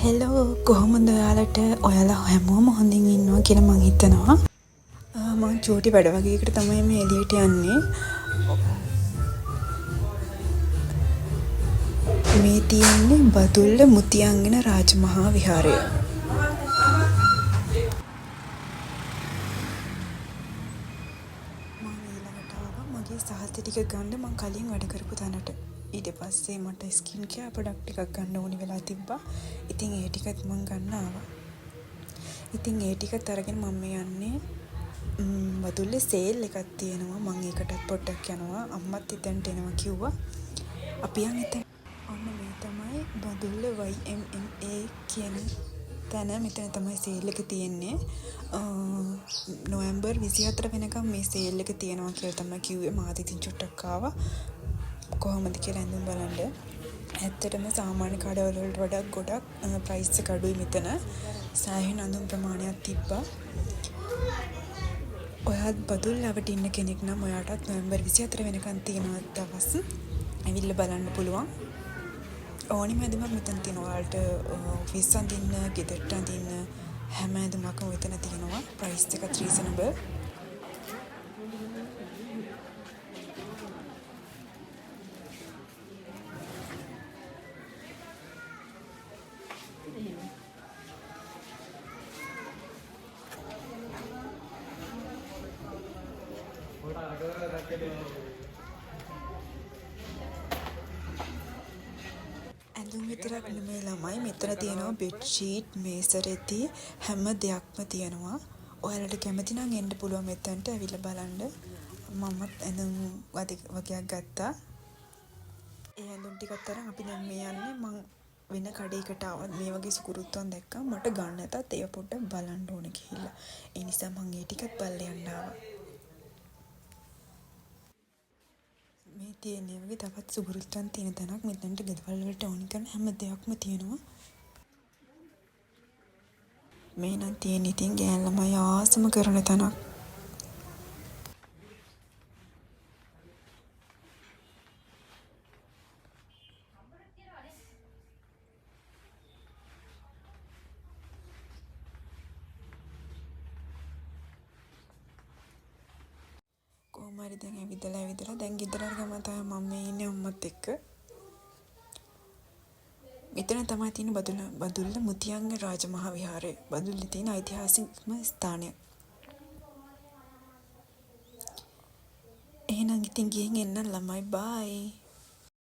Hello කොහොමද ඔයාලට ඔයාලා හැමෝම හොඳින් ඉන්නවා කියලා මං හිතනවා. මං චූටි වැඩ වගේකට තමයි මේ එළියට යන්නේ. මේ තියෙන්නේ බදුල්ල මුතියංගන රාජමහා විහාරය. මං ඊළඟට ආවා මගේ සහතික ටික ගන්න මං කලින් වැඩ කරපු තැනට. ඊට පස්සේ මට ස්කින් කෙයාර් ප්‍රොඩක්ට් ටිකක් ගන්න ඕනි වෙලා තිබ්බා. ඉතින් ඒ ටිකත් මං ගන්න ආවා. ඉතින් ඒ ටිකත් අරගෙන මම යන්නේ බදුල්ලේ සේල් එකක් තියෙනවා. මං ඒකටත් පොඩ්ඩක් යනවා. අම්මත් එතනට එනවා කිව්වා. අපි යන් එතන. ඔන්න මේ තමයි බදුල්ල YMMA කියන තැන. මෙතන තමයි සේල් එක තියෙන්නේ. නොවැම්බර් 24 වෙනකම් මේ සේල් එක තියෙනවා කියලා තමයි කිව්වේ. මාත් ඉතින් චුට්ටක් ආවා. කොහොමද කියලා ඇඳුම් බලන්න. ඇත්තටම සාමාන්‍ය කඩවල වලට වඩා ගොඩක් ප්‍රයිස් එක අඩුයි මෙතන. සෑහෙන අඳුම් ප්‍රමාණයක් තිබ්බා. ඔයාත් බදුල්ලවට ඉන්න කෙනෙක් නම් ඔයාටත් නොවැම්බර් 24 වෙනකන් තියෙනවා දවස්. ඇවිල්ලා බලන්න පුළුවන්. ඕනිම ඇඳුමක් මෙතන තියෙනවා. ඔයාලට ඔෆිස් අඳින්න, ගෙදරට අඳින්න හැම ඇඳුමක්ම මෙතන තියෙනවා. ප්‍රයිස් එකත් රීසනබල්. ඇඳුම් විතරක් නෙමෙයි ළමයි මෙතන තියෙනවා බෙඩ්ෂීට් මේසරෙති හැම දෙයක්ම තියෙනවා. ඔයාලට කැමති නම් එන්න පුළුවන් මෙතනට ඇවිල්ලා බලන්න. මමත් ඇඳුම් වගේක් ගත්තා. ඒ ඇඳුම් ටිකත් අරන් අපි දැන් මේ යන්නේ. මං වෙන කඩේකට ආවත් මේ වගේ සුකුරුත්තම් දැක්කම මට ගන්න නැතත් ඒව පොඩ්ඩක් බලන්න ඕන ගිහිල්ලා. ඒ නිසා මං ඒ ටිකත් බලලා යන්න ආවා. මේ තියෙන්නේ වගේ තවත් සුගුරුත්තන් තියෙන තැනක්. මෙතනට ගෙදවල් වලට ඕනි කරන හැම දෙයක්ම තියෙනවා. මේ නම් තියෙන ඉතින් ගෑන් ළමයි ආසම කරන තැනක්. කොහොම හරි දැන් ඇවිදලා දැන් ගෙදර ගම තමයි මම ඉන්නේ අම්මත් එක්ක. මෙතන තමයි තියෙන බදුල්ල මුතියංග රාජමහා විහාරය. බදුල්ලේ තියෙන ඓතිහාසිකම ස්ථානය. එහෙනම් ඉතින් ගිහින් එන්න ළමයි බයි.